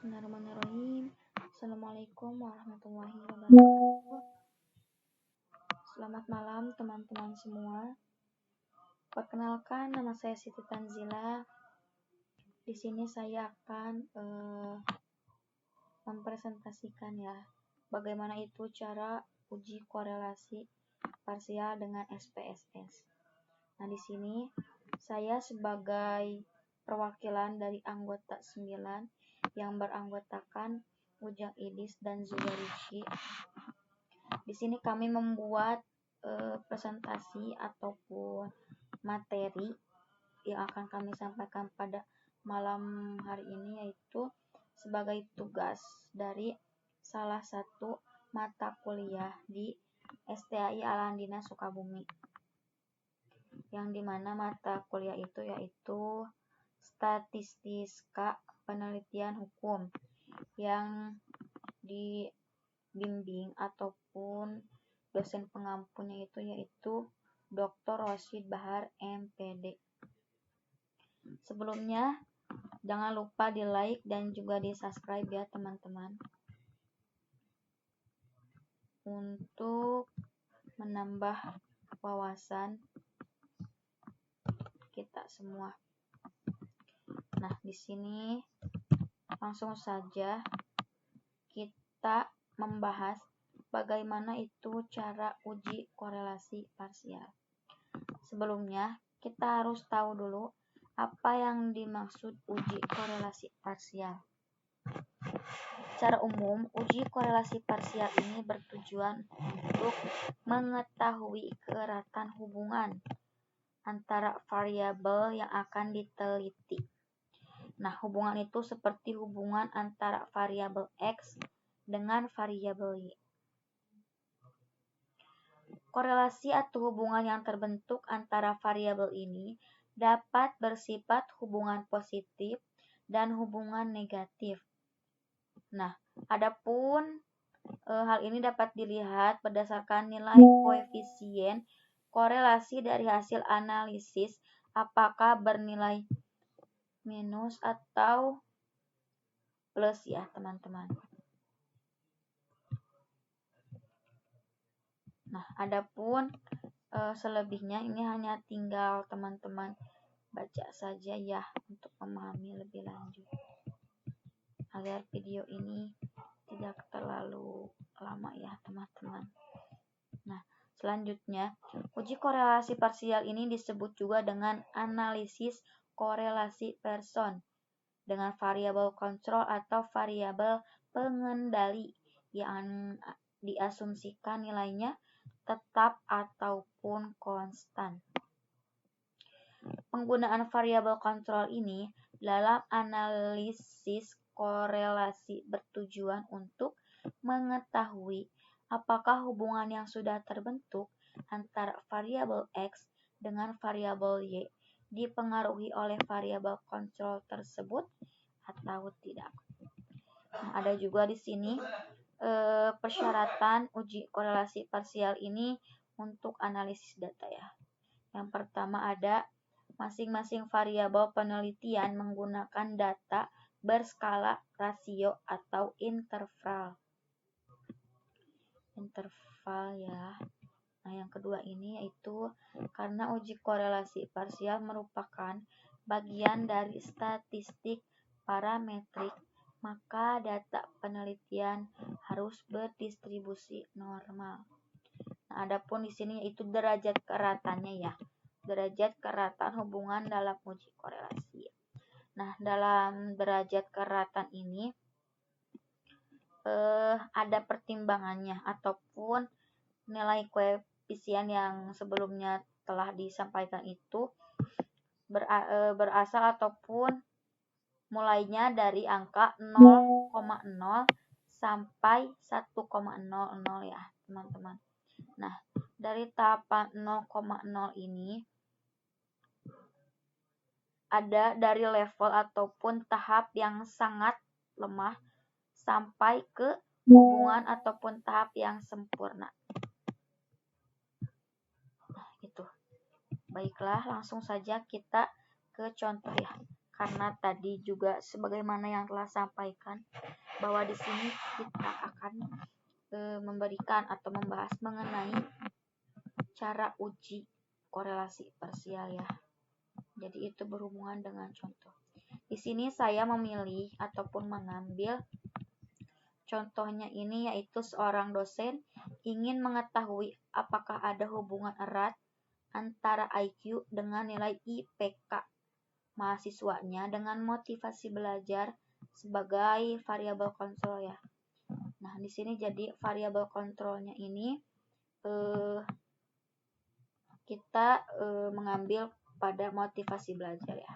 Bismillahirrahmanirrahim. Assalamualaikum warahmatullahi wabarakatuh. Selamat malam teman-teman semua. Perkenalkan, nama saya Siti Tanzila. Di sini saya akan mempresentasikan ya, bagaimana itu cara uji korelasi parsial dengan SPSS. Nah, di sini saya sebagai perwakilan dari anggota 9 yang beranggotakan Ujang Idis dan Zubariki. Di sini kami membuat presentasi ataupun materi yang akan kami sampaikan pada malam hari ini, yaitu sebagai tugas dari salah satu mata kuliah di STAI Al-Andina Sukabumi, yang dimana mata kuliah itu yaitu Statistika Penelitian Hukum, yang dibimbing ataupun dosen pengampunya yaitu Dr. Rosyid Bahar MPD. Sebelumnya jangan lupa di like dan juga di subscribe ya teman-teman, untuk menambah wawasan kita semua. Nah, di sini langsung saja kita membahas bagaimana itu cara uji korelasi parsial. Sebelumnya, kita harus tahu dulu apa yang dimaksud uji korelasi parsial. Secara umum, uji korelasi parsial ini bertujuan untuk mengetahui keeratan hubungan antara variabel yang akan diteliti. Nah, hubungan itu seperti hubungan antara variabel X dengan variabel Y. Korelasi atau hubungan yang terbentuk antara variabel ini dapat bersifat hubungan positif dan hubungan negatif. Nah, adapun hal ini dapat dilihat berdasarkan nilai koefisien korelasi dari hasil analisis, apakah bernilai minus atau plus ya teman-teman. Nah, adapun selebihnya ini hanya tinggal teman-teman baca saja ya untuk memahami lebih lanjut, agar video ini tidak terlalu lama ya teman-teman. Nah, selanjutnya, uji korelasi parsial ini disebut juga dengan analisis korelasi Pearson dengan variabel kontrol atau variabel pengendali yang diasumsikan nilainya tetap ataupun konstan. Penggunaan variabel kontrol ini dalam analisis korelasi bertujuan untuk mengetahui apakah hubungan yang sudah terbentuk antara variabel X dengan variabel Y dipengaruhi oleh variabel kontrol tersebut atau tidak. Nah, ada juga di sini persyaratan uji korelasi parsial ini untuk analisis data ya. Yang pertama ada masing-masing variabel penelitian menggunakan data berskala rasio atau interval ya. Nah, yang kedua ini yaitu karena uji korelasi parsial merupakan bagian dari statistik parametrik, maka data penelitian harus berdistribusi normal. Nah, adapun di sini yaitu derajat keeratannya ya. Derajat keeratan hubungan dalam uji korelasi. Nah, dalam derajat keeratan ini ada pertimbangannya ataupun nilai koefisien yang sebelumnya telah disampaikan itu berasal ataupun mulainya dari angka 0,0 sampai 1,00 ya teman-teman. Nah, dari tahapan 0,0 ini ada dari level ataupun tahap yang sangat lemah sampai ke hubungan ataupun tahap yang sempurna. Nah, itu. Baiklah, langsung saja kita ke contoh ya. karena tadi juga sebagaimana yang telah sampaikan bahwa di sini kita akan memberikan atau membahas mengenai cara uji korelasi parsial ya. Jadi itu berhubungan dengan contoh. Di sini saya memilih ataupun mengambil contohnya ini, yaitu seorang dosen ingin mengetahui apakah ada hubungan erat antara IQ dengan nilai IPK mahasiswanya dengan motivasi belajar sebagai variabel kontrol ya. Nah, di sini jadi variabel kontrolnya ini kita mengambil pada motivasi belajar ya.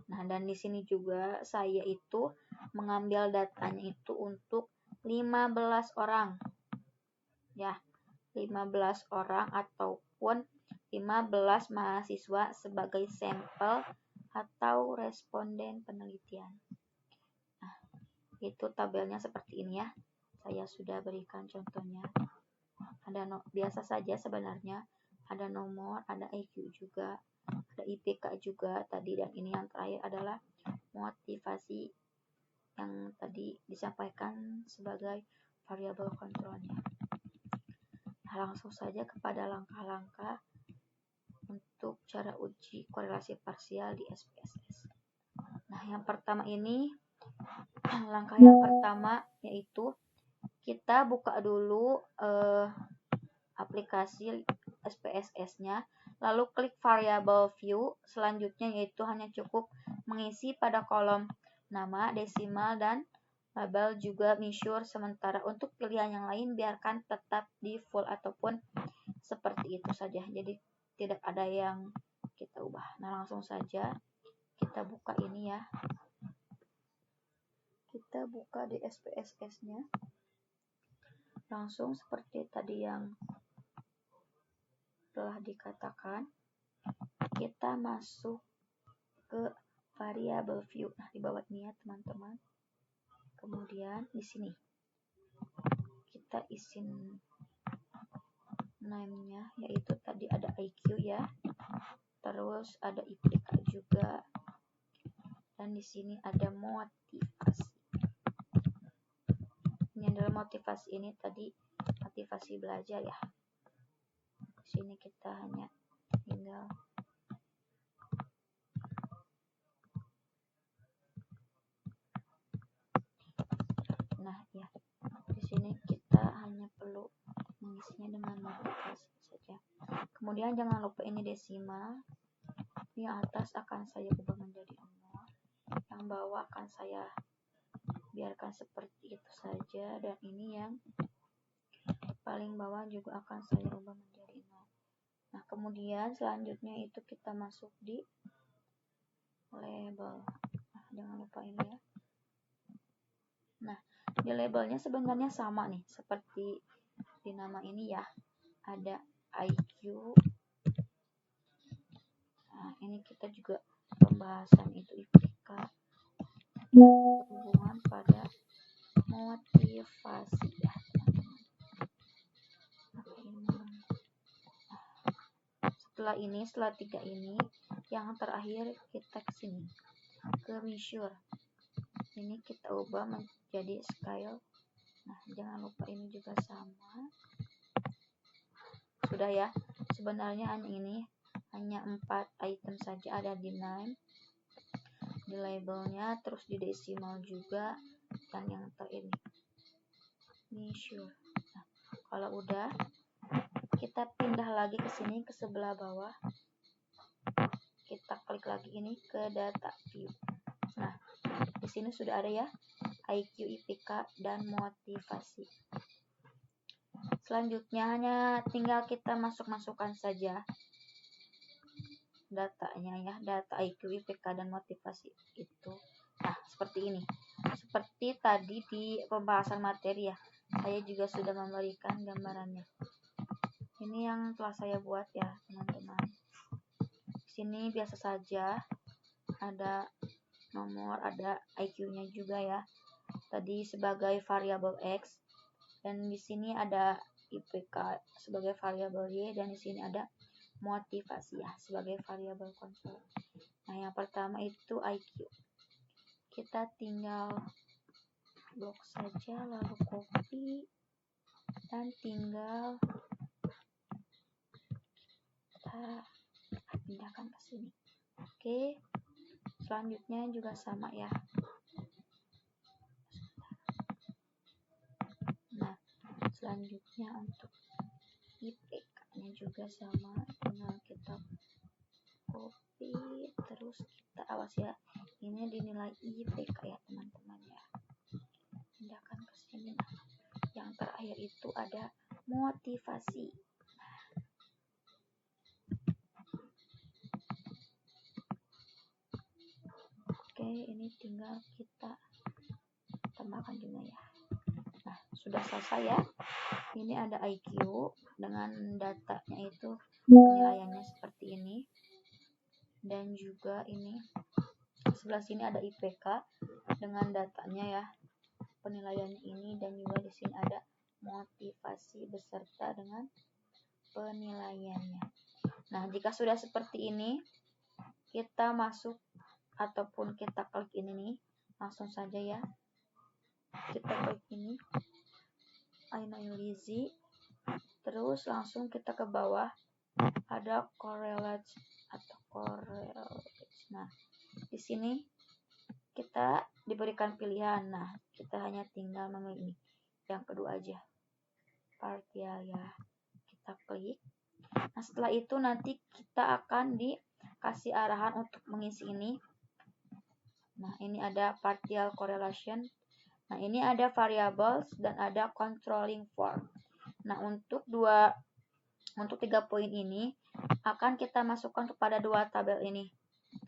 Nah, dan di sini juga saya itu mengambil datanya itu untuk 15 orang. Ya, 15 orang ataupun 15 mahasiswa sebagai sampel atau responden penelitian. Nah, itu tabelnya seperti ini ya. Saya sudah berikan contohnya. Biasa saja sebenarnya. Ada nomor, ada IQ juga, ada IPK juga tadi, dan ini yang terakhir adalah motivasi yang tadi disampaikan sebagai variabel kontrolnya. Nah, langsung saja kepada langkah-langkah untuk cara uji korelasi parsial di SPSS. Nah, yang pertama ini, langkah yang pertama yaitu kita buka dulu aplikasi SPSS-nya, lalu klik variable view. Selanjutnya yaitu hanya cukup mengisi pada kolom nama, desimal, dan label juga measure. Sementara untuk pilihan yang lain biarkan tetap default ataupun seperti itu saja. Jadi tidak ada yang kita ubah. Nah, langsung saja kita buka ini ya. Kita buka di SPSS-nya. Langsung seperti tadi yang telah dikatakan, kita masuk ke variable view. Nah, di bawah ini ya teman-teman. Kemudian di sini kita isi name-nya, yaitu tadi ada IQ ya. Terus ada IPK juga. Dan di sini ada motivasi. Ini adalah motivasi, ini tadi motivasi belajar ya. Di sini kita hanya tinggal ya. Di sini kita hanya perlu mengisinya dengan motivasi saja. Kemudian jangan lupa ini desimal. Yang atas akan saya ubah menjadi 0. Yang bawah akan saya biarkan seperti itu saja, dan ini yang paling bawah juga akan saya ubah menjadi 0. Nah, kemudian selanjutnya itu kita masuk di label. Nah, jangan lupa ini ya. Nah, di labelnya sebenarnya sama nih seperti di nama ini ya. Ada IQ. Nah, ini kita juga pembahasan itu IPK. Hubungan pada motivasi ya teman-teman. Setelah 3 ini, yang terakhir kita ke sini ke measure. Ini kita ubah menjadi scale. Nah, jangan lupa ini juga sama. Sudah ya. Sebenarnya hanya 4 item saja, ada di name, di labelnya, terus di desimal juga, dan yang terakhir measure. Nah, kalau udah, kita pindah lagi ke sini ke sebelah bawah. Kita klik lagi ini ke data view. Nah, di sini sudah ada ya IQ, IPK, dan motivasi. Selanjutnya hanya tinggal kita masukkan saja datanya ya, data IQ, IPK, dan motivasi itu. Nah, seperti ini. Seperti tadi di pembahasan materi ya, saya juga sudah memberikan gambarannya. Ini yang telah saya buat ya, teman-teman. Di sini biasa saja ada nomor, ada IQ-nya juga ya. Tadi sebagai variabel X, dan di sini ada IPK sebagai variabel Y, dan di sini ada motivasi ya sebagai variabel kontrol. Nah, yang pertama itu IQ. Kita tinggal blok saja, lalu copy, dan tinggal kita pindahkan ke sini. Oke, selanjutnya juga sama ya. Nah, selanjutnya untuk IPK-nya juga sama, tinggal kita copy, terus kita awas ya, ini dinilai IPK ya teman-teman ya. Pindahkan ke sini. Nah, yang terakhir itu ada motivasi. Oke, ini tinggal kita tambahkan juga ya. Nah, sudah selesai ya. Ini ada IQ dengan datanya itu penilaiannya seperti ini. Dan juga ini sebelah sini ada IPK dengan datanya ya, penilaiannya ini, dan juga di sini ada motivasi beserta dengan penilaiannya. Nah, jika sudah seperti ini, kita masuk ataupun kita klik ini nih, langsung saja ya. Kita klik ini, analyze, terus langsung kita ke bawah ada correlate atau correlate. Nah, di sini kita diberikan pilihan. Nah, kita hanya tinggal memilih ini, yang kedua aja, partial ya. Kita klik. Nah, setelah itu nanti kita akan dikasih arahan untuk mengisi ini. Nah, ini ada partial correlation. Nah, ini ada variables dan ada controlling form. Nah, untuk 3 poin ini akan kita masukkan kepada 2 tabel ini.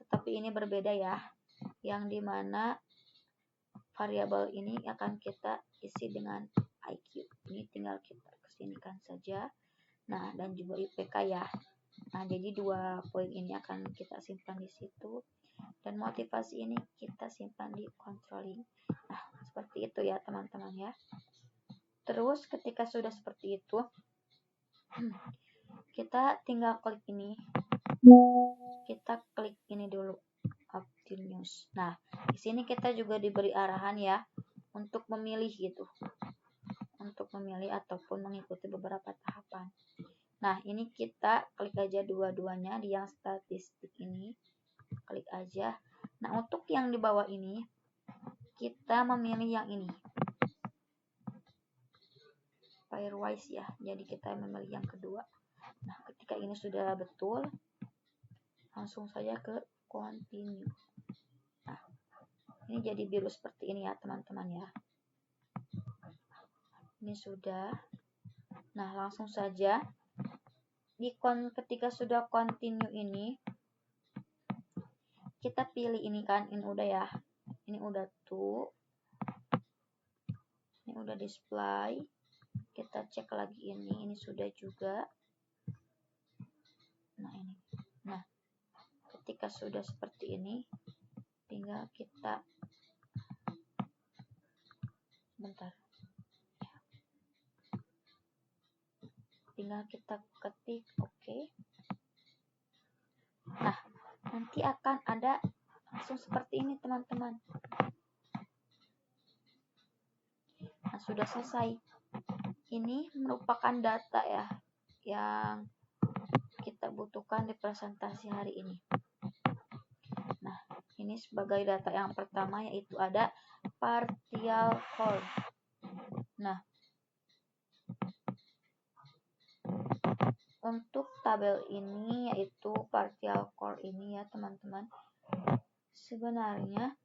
Tetapi ini berbeda ya. Yang dimana variabel ini akan kita isi dengan IQ. Ini tinggal kita kesinikan saja. Nah, dan juga IPK ya. Nah, jadi 2 poin ini akan kita simpan di situ. Dan motivasi ini kita simpan di controlling. Nah, seperti itu ya teman-teman ya. Terus ketika sudah seperti itu, kita tinggal klik ini. Kita klik ini dulu, Optimus. Nah, di sini kita juga diberi arahan ya untuk memilih gitu. Untuk memilih ataupun mengikuti beberapa tahapan. Nah, ini kita klik aja dua-duanya di yang statistik ini. Klik aja. Nah, untuk yang di bawah ini kita memilih yang ini, pairwise ya. Jadi kita memilih yang kedua. Nah, ketika ini sudah betul, langsung saja ke continue. Nah, ini jadi biru seperti ini ya teman-teman ya. Ini sudah. Nah, langsung saja ketika sudah continue ini, kita pilih ini kan, ini udah ya. Ini udah tuh. Ini udah display. Kita cek lagi ini sudah juga. Nah, ini. Nah, ketika sudah seperti ini, tinggal kita bentar. Tinggal kita ketik oke. Nah, nanti akan ada langsung seperti ini teman-teman. Nah, sudah selesai. Ini merupakan data ya yang kita butuhkan di presentasi hari ini. Nah, ini sebagai data yang pertama yaitu ada partial core. Nah, untuk tabel ini yaitu partial core ini ya teman-teman. Sebenarnya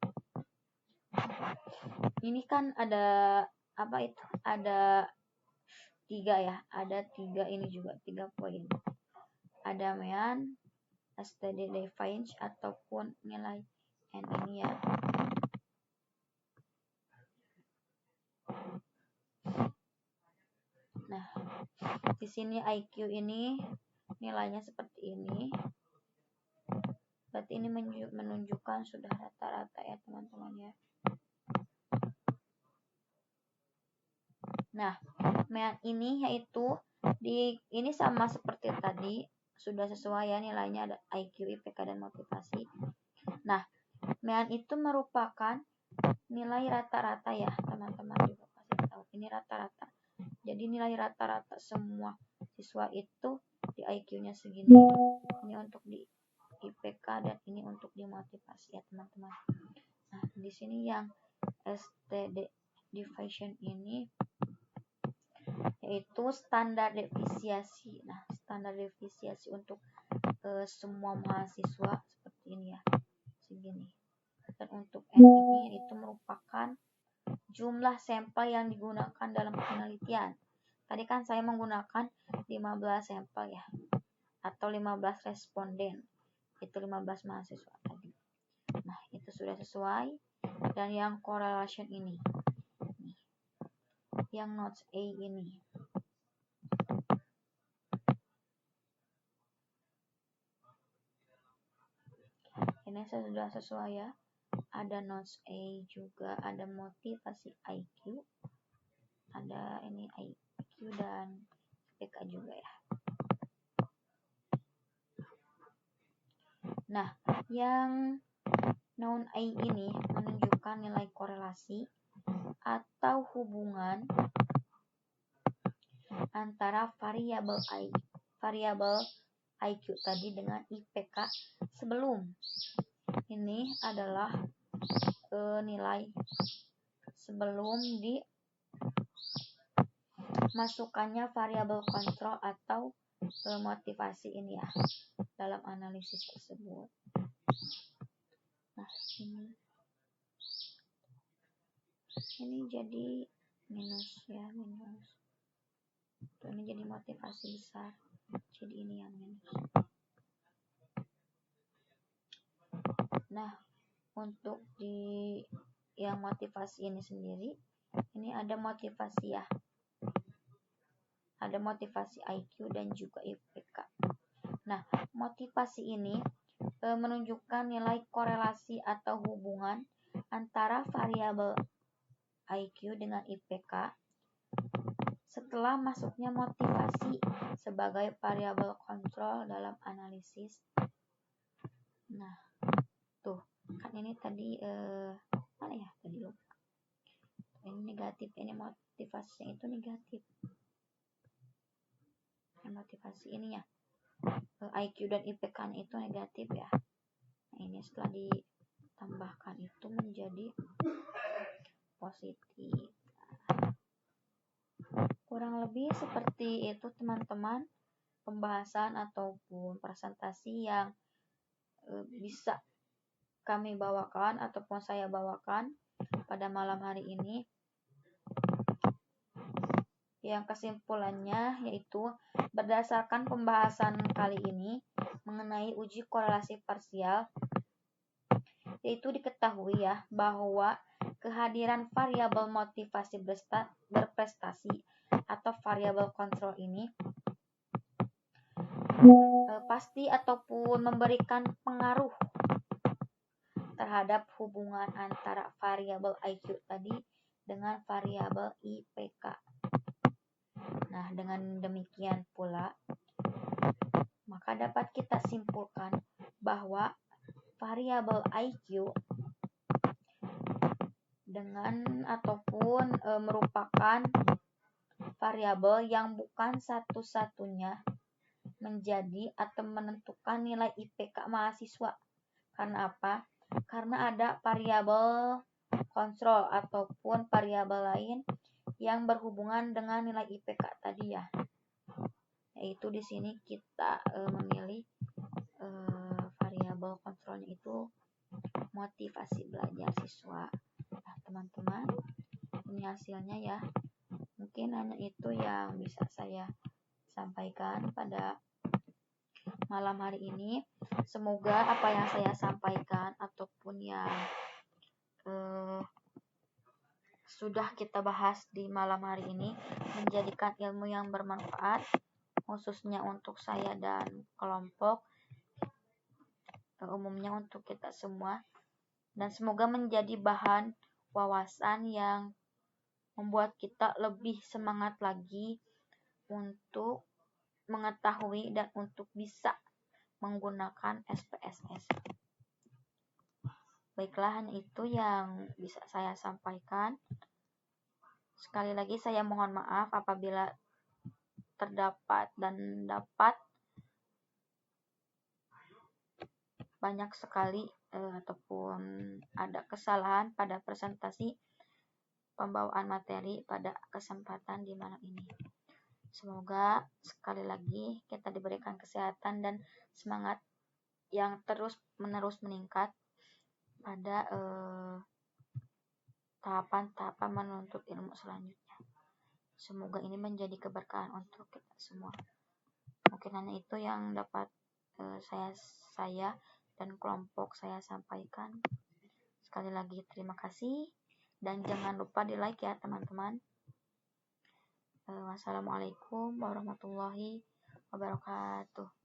ini kan ada apa itu? Ada 3 ya. Ada 3 ini juga 3 poin. Ada mean, STD defined ataupun nilai N ini ya. Nah, di sini IQ ini nilainya seperti ini. Berarti ini menunjukkan sudah rata-rata ya teman-teman ya. Nah, mean ini yaitu ini sama seperti tadi, sudah sesuai ya nilainya, ada IQ, IPK dan motivasi. Mean itu merupakan nilai rata-rata ya, teman-teman juga kasih tahu. Ini rata-rata. Jadi nilai rata-rata semua siswa itu di IQ-nya segini. Ini untuk di IPK dan ini untuk di motivasi ya, teman-teman. Nah, di sini yang STD deviation ini yaitu standar defisiasi. Nah, standar defisiasi untuk semua mahasiswa seperti ini ya, segini. Dan untuk N ini itu merupakan jumlah sampel yang digunakan dalam penelitian. Tadi kan saya menggunakan 15 sampel ya, atau 15 responden. Itu 15 mahasiswa tadi. Nah, itu sudah sesuai. Dan yang correlation ini. Nih. Yang notes A ini. Ini sudah sesuai ya. Ada notes A juga, ada motivasi IQ, ada ini IQ dan IPK juga ya. Nah, yang noun A ini menunjukkan nilai korelasi atau hubungan antara variabel IQ tadi dengan IPK sebelum. Ini adalah nilai sebelum dimasukkannya variabel kontrol atau motivasi ini ya dalam analisis tersebut. Nah, ini jadi minus ya, minus. Ini jadi motivasi besar. Jadi ini yang minus. Nah, untuk di yang motivasi ini sendiri, ini ada motivasi ya. Ada motivasi IQ dan juga IPK. Nah, motivasi ini menunjukkan nilai korelasi atau hubungan antara variabel IQ dengan IPK setelah masuknya motivasi sebagai variabel kontrol dalam analisis. Nah, tuh kan ini tadi mana ya, tadi lupa. Ini negatif, ini motivasinya itu negatif. Motivasi ini ya, IQ dan IPK itu negatif ya. Nah, ini setelah ditambahkan itu menjadi positif. Kurang lebih seperti itu teman-teman, pembahasan ataupun presentasi yang bisa kami bawakan ataupun saya bawakan pada malam hari ini. Yang kesimpulannya yaitu berdasarkan pembahasan kali ini mengenai uji korelasi parsial, yaitu diketahui ya bahwa kehadiran variabel motivasi berprestasi atau variabel kontrol ini pasti ataupun memberikan pengaruh terhadap hubungan antara variabel IQ tadi dengan variabel IPK. Nah, dengan demikian pula, maka dapat kita simpulkan bahwa variabel IQ dengan ataupun merupakan variabel yang bukan satu-satunya menjadi atau menentukan nilai IPK mahasiswa. Karena apa? Karena ada variabel kontrol ataupun variabel lain yang berhubungan dengan nilai IPK tadi ya. Yaitu di sini kita memilih variabel kontrolnya itu motivasi belajar siswa. Nah, teman-teman, ini hasilnya ya. Mungkin hanya itu yang bisa saya sampaikan pada malam hari ini. Semoga apa yang saya sampaikan ataupun yang sudah kita bahas di malam hari ini menjadikan ilmu yang bermanfaat khususnya untuk saya dan kelompok, umumnya untuk kita semua, dan semoga menjadi bahan wawasan yang membuat kita lebih semangat lagi untuk mengetahui dan untuk bisa menggunakan SPSS. Baiklah, hanya itu yang bisa saya sampaikan. Sekali lagi saya mohon maaf apabila terdapat dan dapat banyak sekali ataupun ada kesalahan pada presentasi pembawaan materi pada kesempatan di malam ini. Semoga sekali lagi kita diberikan kesehatan dan semangat yang terus-menerus meningkat pada tahapan-tahapan menuntut ilmu selanjutnya. Semoga ini menjadi keberkahan untuk kita semua. Mungkin hanya itu yang dapat saya dan kelompok saya sampaikan. Sekali lagi terima kasih dan jangan lupa di like ya teman-teman. Wassalamualaikum warahmatullahi wabarakatuh.